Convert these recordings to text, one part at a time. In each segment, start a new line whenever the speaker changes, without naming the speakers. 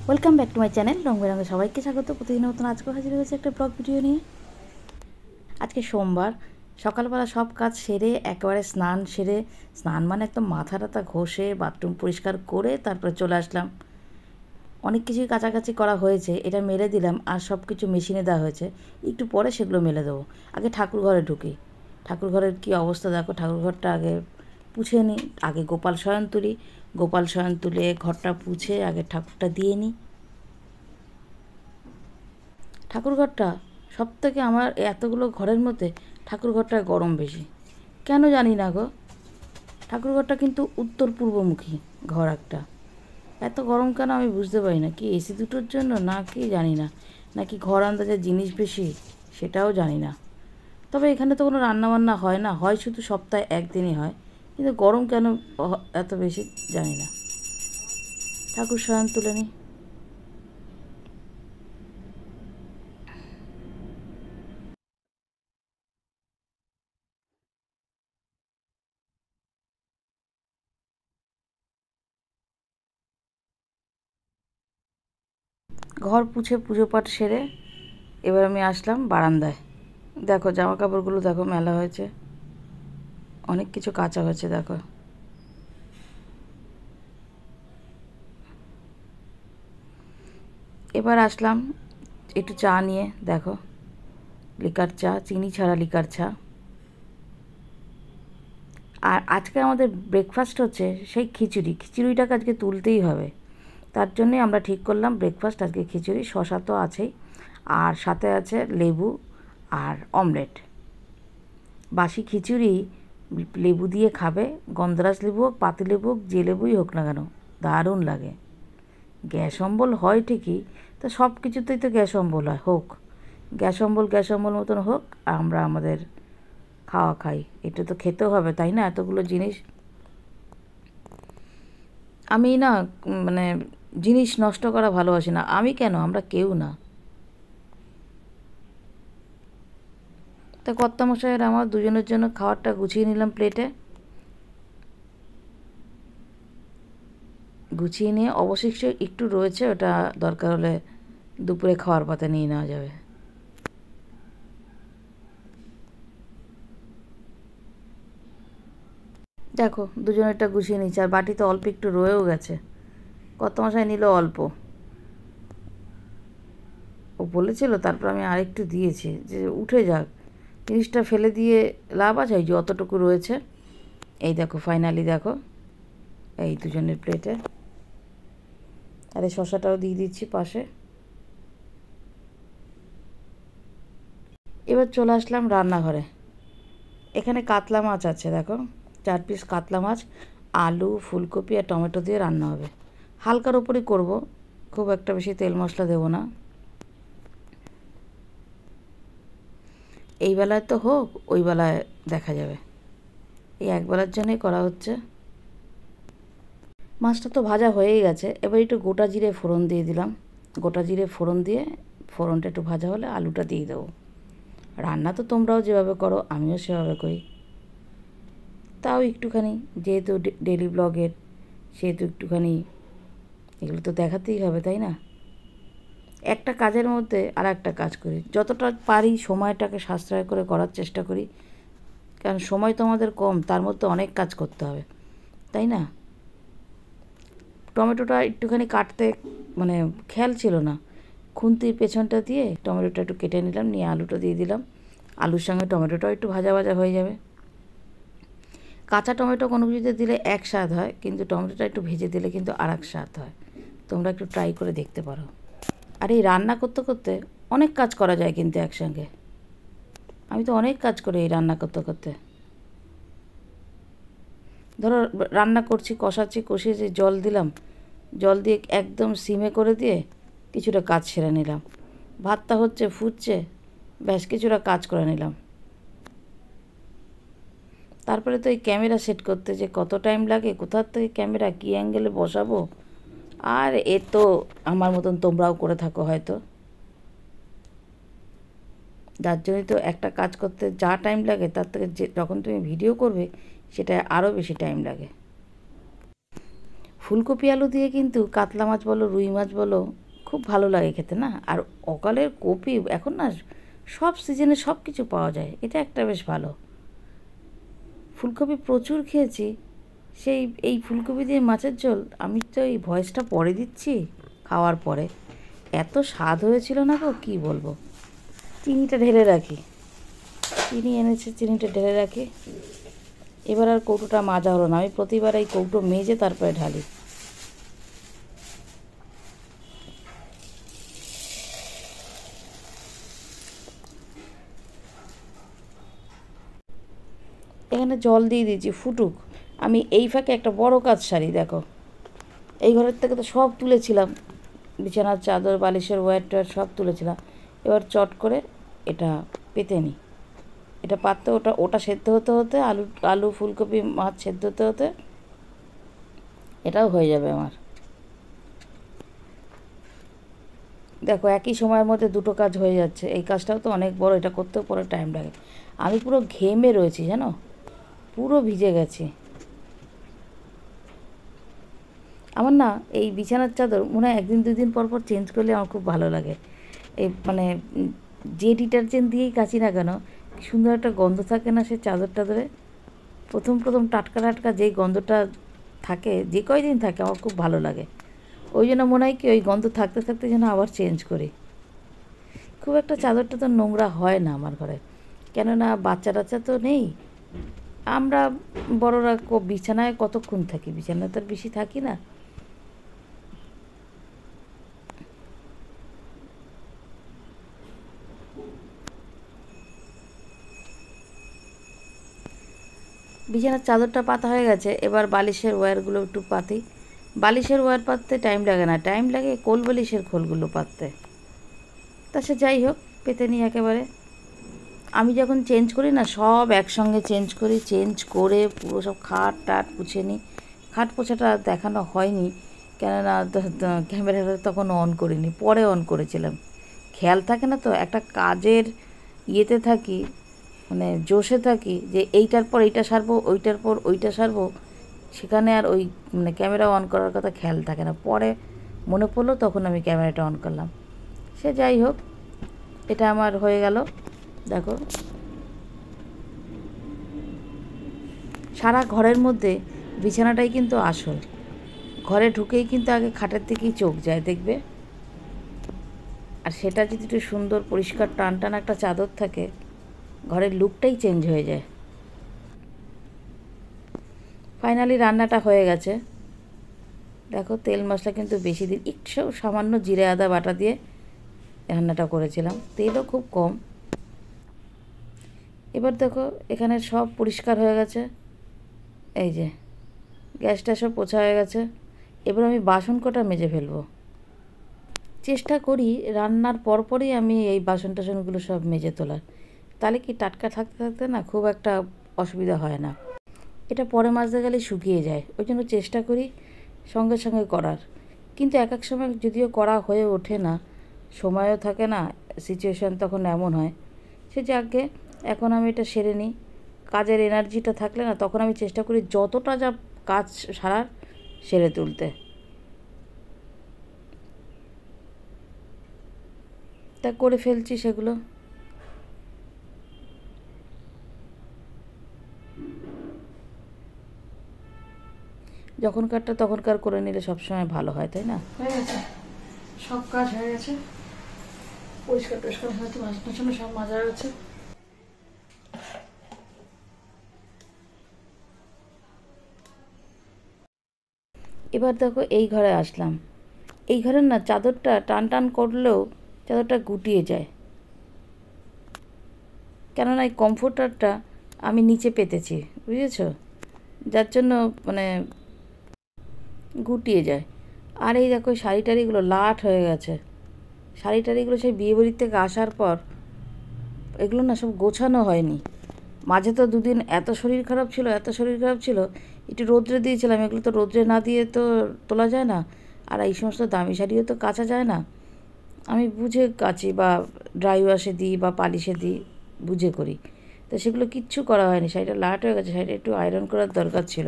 Welcome back to my channel রং বেরঙে সবাইকে স্বাগত। প্রতিদিনের মতন আজকেও হাজির হয়েছে একটা ব্লগ ভিডিও নিয়ে। আজকে সোমবার, সকালবেলা সব কাজ সেরে একেবারে স্নান মানে একদম মাথা টাথা ঘষে বাথরুম পরিষ্কার করে তারপরে চলে আসলাম। অনেক কিছুই কাছাকাছি করা হয়েছে, এটা মেলে দিলাম আর সব কিছু মেশিনে দেওয়া হয়েছে, একটু পরে সেগুলো মেলে দেবো। আগে ঠাকুর ঘরে ঢুকি, ঠাকুর ঘরের কী অবস্থা দেখো। ঠাকুর ঘরটা আগে পুছে নিই, আগে গোপাল শয়ন তুলি, গোপাল শয়ন তুলে ঘরটা পুছে আগে ঠাকুরটা দিয়ে নিই। ঠাকুরঘরটা সবথেকে আমার এতগুলো ঘরের মধ্যে ঠাকুরঘরটায় গরম বেশি, কেন জানি না গো। ঠাকুরঘরটা কিন্তু উত্তর পূর্বমুখী ঘর একটা, এত গরম কেন আমি বুঝতে পারি না। কি এসি দুটোর জন্য না কি জানি না, নাকি ঘর আন্দাজের জিনিস বেশি সেটাও জানি না। তবে এখানে তো কোনো রান্নাবান্না হয় না, হয় শুধু সপ্তাহে একদিনই হয়, কিন্তু গরম কেন এত বেশি জানি না। ঠাকুর শয়ন তুলে নিই। ঘর পুছে পুজো পাঠ সেরে এবার আমি আসলাম বারান্দায়। দেখো জামা কাপড়গুলো দেখো মেলা হয়েছে, অনেক কিছু কাচা হয়েছে দেখো। এবার আসলাম একটু চা নিয়ে, দেখো লিকার চা, চিনি ছাড়া লিকার চা। আর আজকে আমাদের ব্রেকফাস্ট হচ্ছে সেই খিচুড়িটাকে আজকে তুলতেই হবে। তার জন্যে আমরা ঠিক করলাম ব্রেকফাস্ট আজকে খিচুড়ি, শশা তো আছেই, আর সাথে আছে লেবু আর অমলেট। বাসি খিচুড়ি লেবু দিয়ে খাবে, গন্ধরাজ লেবু হোক, পাতি লেবু হোক, যে লেবুই হোক না কেন, দারুণ লাগে। গ্যাস অম্বল হয় ঠিকই, তো সব কিছুতেই তো গ্যাস অম্বল হয়, হোক গ্যাস অম্বল মতন হোক, আমরা আমাদের খাওয়া খাই, এটা তো খেতেও হবে তাই না, এতগুলো জিনিস। আমি না মানে জিনিস নষ্ট করা ভালোবাসি না, আমি কেন, আমরা কেউ না। তা কর্তামশাইয়ের আমার দুজনের জন্য খাবারটা গুছিয়ে নিলাম প্লেটে। গুছিয়ে নিয়ে অবশিষ্ট একটু রয়েছে, ওটা দরকার হলে দুপুরে খাওয়ার পাতে নিয়ে নেওয়া যাবে। দেখো দুজনেরটা গুছিয়ে নিচ্ছে, আর বাটিতে অল্প একটু রয়েও গেছে, কর্তামশাই নিল অল্প, ও বলেছিল, তারপর আমি আরেকটু দিয়েছি যে উঠে যাক, জিনিসটা ফেলে দিয়ে লাভ আছে, এই যে অতটুকু রয়েছে। এই দেখো ফাইনালি দেখো এই দুজনের প্লেটে, আর এই শশাটাও দিয়ে দিচ্ছি পাশে। এবার চলে আসলাম রান্নাঘরে। এখানে কাতলা মাছ আছে দেখো, 4 পিস কাতলা মাছ, আলু ফুলকপি আর টমেটো দিয়ে রান্না হবে। হালকার ওপরই করব, খুব একটা বেশি তেল মশলা দেবো না। এই বেলায় তো হোক, ওই বেলায় দেখা যাবে, এই একবেলার জন্যই করা হচ্ছে। মাছটা তো ভাজা হয়েই গেছে, এবার একটু গোটা জিরে ফোড়ন দিয়ে দিলাম। গোটা জিরে ফোড়ন দিয়ে ফোড়নটা একটু ভাজা হলে আলুটা দিয়ে দেবো। রান্না তো তোমরাও যেভাবে করো আমিও সেভাবে করি, তাও একটুখানি যেহেতু ডেলি ব্লগের, সেহেতু একটুখানি এগুলো তো দেখাতেই হবে তাই না। একটা কাজের মধ্যে আর একটা কাজ করি, যতটা পারি সময়টাকে সাশ্রয় করে করার চেষ্টা করি, কারণ সময় তো আমাদের কম, তার মধ্যে অনেক কাজ করতে হবে তাই না। টমেটোটা একটুখানি কাটতে মানে খেয়াল ছিল না, খুন্তির পেছনটা দিয়ে টমেটোটা একটু কেটে নিলাম, নিয়ে আলুটা দিয়ে দিলাম। আলুর সঙ্গে টমেটোটাও একটু ভাজা ভাজা হয়ে যাবে। কাঁচা টমেটো কোনো কিছুতে দিলে এক স্বাদ হয়, কিন্তু টমেটোটা একটু ভেজে দিলে কিন্তু আর এক স্বাদ হয়। তোমরা একটু ট্রাই করে দেখতে পারো। আর এই রান্না করতে করতে অনেক কাজ করা যায় কিন্তু একসঙ্গে, আমি তো অনেক কাজ করি এই রান্না করতে করতে। ধরো রান্না করছি, কষাচ্ছি, কষিয়েছি, জল দিলাম, জল দিয়ে একদম সিমে করে দিয়ে কিছুটা কাজ সেরে নিলাম। ভাতটা হচ্ছে, ফুটছে, ব্যাস কিছুটা কাজ করে নিলাম। তারপরে তো এই ক্যামেরা সেট করতে যে কত টাইম লাগে, কোথার থেকে ক্যামেরা কী অ্যাঙ্গেলে বসাবো, আর এ তো আমার মতন তোমরাও করে থাকো হয়তো, যার জন্যই তো একটা কাজ করতে যা টাইম লাগে তার থেকে যখন তুমি ভিডিও করবে সেটা আরও বেশি টাইম লাগে। ফুলকপি আলু দিয়ে কিন্তু কাতলা মাছ বলো, রুই মাছ বলো, খুব ভালো লাগে খেতে না। আর অকালের কপি এখন না সব সিজনে সব কিছু পাওয়া যায়, এটা একটা বেশ ভালো। ফুলকপি প্রচুর খেয়েছি, সেই এই ফুলকপি দিয়ে মাছের ঝোল আমি তো এই ভয়েসটা পরে দিচ্ছি খাওয়ার পরে, এত স্বাদ হয়েছিল না গো, কী বলবো। চিনিটা ঢেলে রাখি, চিনি এনেছে, চিনিটা ঢেলে রাখি। এবার আর কৌটোটা মাজা হলো না, আমি প্রতিবার এই কৌটো মেজে তারপরে ঢালি। এখানে জল দিয়ে দিয়েছি, ফুটুক। আমি এই ফাঁকে একটা বড় কাজ সারি। দেখো, এই ঘরের থেকে তো সব তুলেছিলাম, বিছানার চাদর, বালিশের ওয়্যার টোয়ার সব তুলেছিলাম। এবার চট করে এটা পেতে নিই। এটা পাততে ওটা সেদ্ধ হতে হতে, আলু ফুলকপি মাছ সেদ্ধ হতে হতে এটাও হয়ে যাবে আমার। দেখো, একই সময়ের মধ্যে দুটো কাজ হয়ে যাচ্ছে। এই কাজটাও তো অনেক বড়, এটা করতেও পরে টাইম লাগে। আমি পুরো ঘেমে রয়েছি জানো, পুরো ভিজে গেছি। আমার না এই বিছানার চাদর মনে হয় একদিন দুদিন পর পর চেঞ্জ করলে আমার খুব ভালো লাগে। এই মানে যে ডিটারজেন্ট দিয়েই কাচি না কেন, সুন্দর একটা গন্ধ থাকে না সে চাদর টাদরে। প্রথম প্রথম টাটকা টাটকা যেই গন্ধটা থাকে, যে কয়দিন থাকে, আমার খুব ভালো লাগে। ওই জন্য মনে হয় কি ওই গন্ধ থাকতে থাকতে যেন আবার চেঞ্জ করি। খুব একটা চাদরটা তো নোংরা হয় না আমার ঘরে, কেননা বাচ্চা টাচ্চা তো নেই। আমরা বড়রা বিছানায় কতক্ষণ থাকি, বিছানায় তো আর বেশি থাকি না। বিছানার চাদরটা পাতা হয়ে গেছে, এবার বালিশের ওয়্যারগুলো একটু পাতি। বালিশের ওয়্যার পাততে টাইম লাগে না, টাইম লাগে কোল বালিশের খোলগুলো পাততে। তা সে যাই হোক, পেতে নিই একেবারে। আমি যখন চেঞ্জ করি না, সব একসঙ্গে চেঞ্জ করি, চেঞ্জ করে পুরো সব খাট টাট পুছে নিই। খাট পোছাটা দেখানো হয়নি, কেননা ক্যামেরাটা তখন অন করিনি, পরে অন করেছিলাম। খেয়াল থাকে না তো, একটা কাজের ইয়েতে থাকি, মানে জোশে থাকি যে এইটার পর এইটা সারবো, ওইটার পর ওইটা সারবো, সেখানে আর ওই মানে ক্যামেরা অন করার কথা খেয়াল থাকে না। পরে মনে পড়লো, তখন আমি ক্যামেরাটা অন করলাম। সে যাই হোক, এটা আমার হয়ে গেল। দেখো, সারা ঘরের মধ্যে বিছানাটাই কিন্তু আসল। ঘরে ঢুকেই কিন্তু আগে খাটের দিকেই চোখ যায়, দেখবে। আর সেটা যদি একটু সুন্দর পরিষ্কার টান টান একটা চাদর থাকে, ঘরের লুকটাই চেঞ্জ হয়ে যায়। ফাইনালি রান্নাটা হয়ে গেছে। দেখো, তেল মশলা কিন্তু বেশি দিন, একটু সামান্য জিরে আদা বাটা দিয়ে রান্নাটা করেছিলাম, তেলও খুব কম। এবার দেখো, এখানে সব পরিষ্কার হয়ে গেছে, এই যে গ্যাসটা সব পোছা হয়ে গেছে। এবার আমি বাসন কটা মেজে ফেলবো। চেষ্টা করি রান্নার পরপরই আমি এই বাসন টাসনগুলো সব মেজে তোলার, তাহলে কি টাটকা থাকতে থাকতে না খুব একটা অসুবিধা হয় না। এটা পরে মাজতে গেলে শুকিয়ে যায়, ওই জন্য চেষ্টা করি সঙ্গে সঙ্গে করার। কিন্তু এক এক সময় যদিও করা হয়ে ওঠে না, সময়ও থাকে না, সিচুয়েশান তখন এমন হয়, সে যাকে এখন আমি এটা সেরে নিই। কাজের এনার্জিটা থাকলে না, তখন আমি চেষ্টা করি যতটা যা কাজ সারার সেরে তুলতে। তা করে ফেলছি সেগুলো। যখনকারটা তখনকার করে নিলে সবসময় ভালো হয়, তাই না?
হয়ে গেছে, সব কাজ হয়ে গেছে, পরিষ্কার টরিষ্কার হয়তো বাসন সব মাজা গেছে।
এবার দেখো, এই ঘরে আসলাম। এই ঘরের না চাদরটা টান টান করলেও চাদরটা গুটিয়ে যায়, কেননা এই কমফোর্টারটা আমি নিচে পেতেছি, বুঝেছো, যার জন্য মানে গুটিয়ে যায়। আর এই দেখো, শাড়ি টাড়িগুলো লাট হয়ে গেছে। শাড়ি টাড়িগুলো সেই বিয়েবাড়ির থেকে আসার পর এগুলো না সব গোছানো হয়নি। মাঝে তো দুদিন এত শরীর খারাপ ছিল, এত শরীর খারাপ ছিল, একটু রোদ্রে দিয়েছিলাম। এগুলো তো রোদ্রে না দিয়ে তো তোলা যায় না, আর এই সমস্ত দামি শাড়িও তো কাচা যায় না। আমি বুঝে কাচি, বা ড্রাই ওয়াশে দিই বা পালিশে দিই, বুঝে করি। তো সেগুলো কিচ্ছু করা হয়নি, শাড়িটা লাট হয়ে গেছে। শাড়িটা একটু আয়রন করার দরকার ছিল।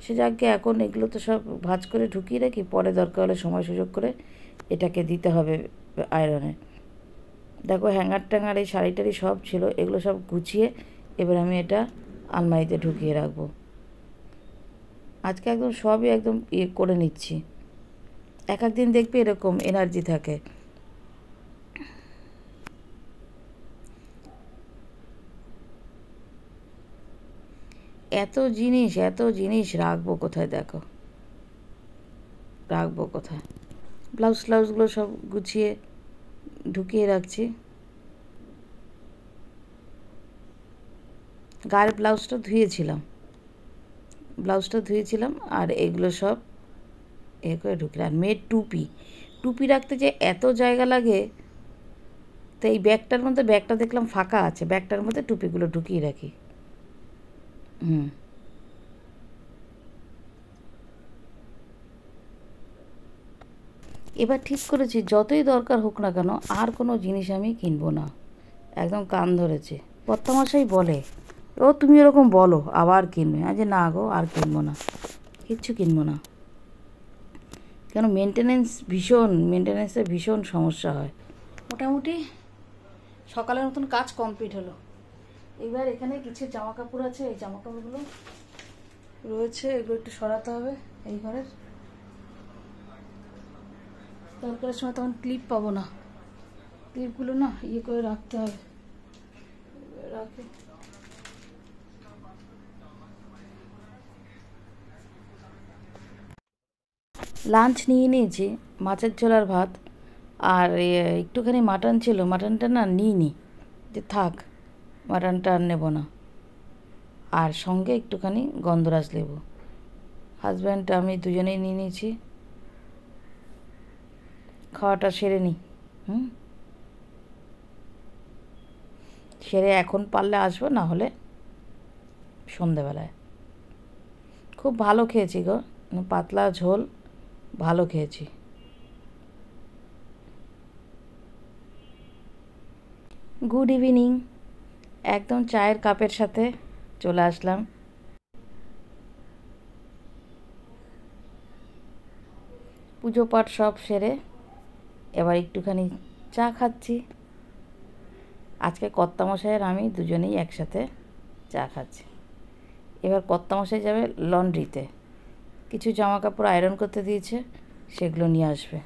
সে যাকে এখন এগুলো তো সব ভাঁজ করে ঢুকিয়ে রাখি, পরে দরকার হলে সময় সুযোগ করে এটাকে দিতে হবে আয়রনে। দেখো হ্যাঙ্গার ট্যাঙ্গার এই শাড়ি টাড়ি সব ছিল, এগুলো সব গুছিয়ে এবার আমি এটা আলমারিতে ঢুকিয়ে রাখবো। আজকে একদম সবই একদম করে নিচ্ছি। এক দিন দেখবে এরকম এনার্জি থাকে। এত জিনিস রাখবো কোথায়, দেখো রাখবো কোথায়। ব্লাউজগুলো সব গুছিয়ে ঢুকিয়ে রাখছি। গায়ের ব্লাউজটা ধুয়েছিলাম আর এগুলো সব করে ঢুকিয়ে। আর মেয়ের টুপি রাখতে যে এত জায়গা লাগে, তো এই ব্যাগটা দেখলাম ফাঁকা আছে, ব্যাগটার মধ্যে টুপিগুলো ঢুকিয়ে রাখি। এবার ঠিক করেছি যতই দরকার হোক না কেন আর কোনো জিনিস আমি কিনবো না, একদম কান ধরেছে। কর্তামশাই বলে, ও তুমি এরকম বলো আবার কিনবে, আজ না গো আর কিনবো না, কিচ্ছু কিনবো না। কেন মেনটেনেন্সের ভীষণ সমস্যা হয়।
মোটামুটি সকালের মতন কাজ কমপ্লিট হলো। এবার এখানে কিছু জামা কাপড় আছে, এই জামা কাপড়গুলো রয়েছে, এগুলো একটু সরাতে হবে। এই ঘরের দরকারের সময় তখন ক্লিপ পাবো না, ক্লিপগুলো না করে রাখতে হবে। রাখে
লাঞ্চ নিয়ে নিয়েছি, মাছের ঝোল আর ভাত, আর একটুখানি মাটন ছিল, মাটনটা না নিইনি, যে থাক মাটনটা আর নেব না। আর সঙ্গে একটুখানি গন্ধরাজ লেবু, হাজব্যান্ড আমি দুজনেই নিয়ে নিয়েছি। খাওয়াটা সেরে নিই, সেরে এখন পারলে আসবো, না হলে সন্ধেবেলায়। খুব ভালো খেয়েছি গো, পাতলা ঝোল, ভালো খেয়েছি। গুড ইভিনিং, একদম চায়ের কাপের সাথে চলে আসলাম। পুজো পাঠ সব সেরে এবার একটুখানি চা খাচ্ছি। আজকে কর্তামশাই আর আমি দুজনেই একসাথে চা খাচ্ছি। এবার কর্তামশাই যাবে লন্ড্রিতে, কিছু জামা কাপড় আয়রন করতে দিয়েছে, সেগুলো নিয়ে আসবে।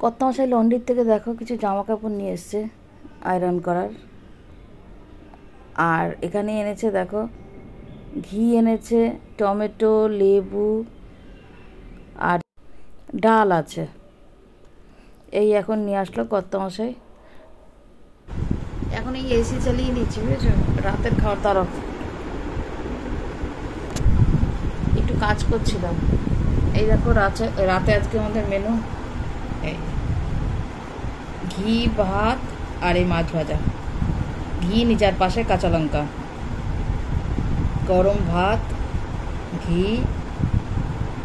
কর্তামশাই লন্ড্রির থেকে দেখো কিছু জামা কাপড় নিয়ে এসছে আয়রন করার। আর এখানে এনেছে দেখো ঘি এনেছে, টমেটো, লেবু আর ডাল আছে। এই এখন নিয়ে আসলো কর্তামশাই। এখন এই এসি চালিয়ে নিচ্ছি, বুঝেছো, রাতের খাওয়ার তারা একটু কাজ করছিলাম। এই দেখো রাতে আজকে আমাদের মেনু এই ঘি ভাত আর এই মাছ ভাজা, ঘি নিচার পাশে কাঁচা লঙ্কা, গরম ভাত, ঘি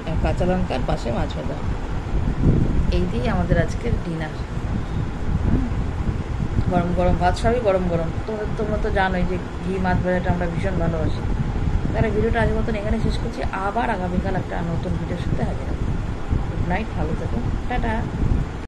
আর কাঁচা লঙ্কার পাশে মাছ ভাজা, এই দিয়ে আমাদের আজকের ডিনার। গরম গরম ভাত, সবই গরম গরম। তোমরা তো জানোই যে ঘি মাছ ভাজাটা আমরা ভীষণ ভালোবাসি। তাহলে ভিডিওটা আজ মতন এখানে শেষ করছি, আবার আগামীকাল একটা নতুন ভিডিওর সাথে হাজির হবো। গুড নাইট, ভালো থেকো, টাটা।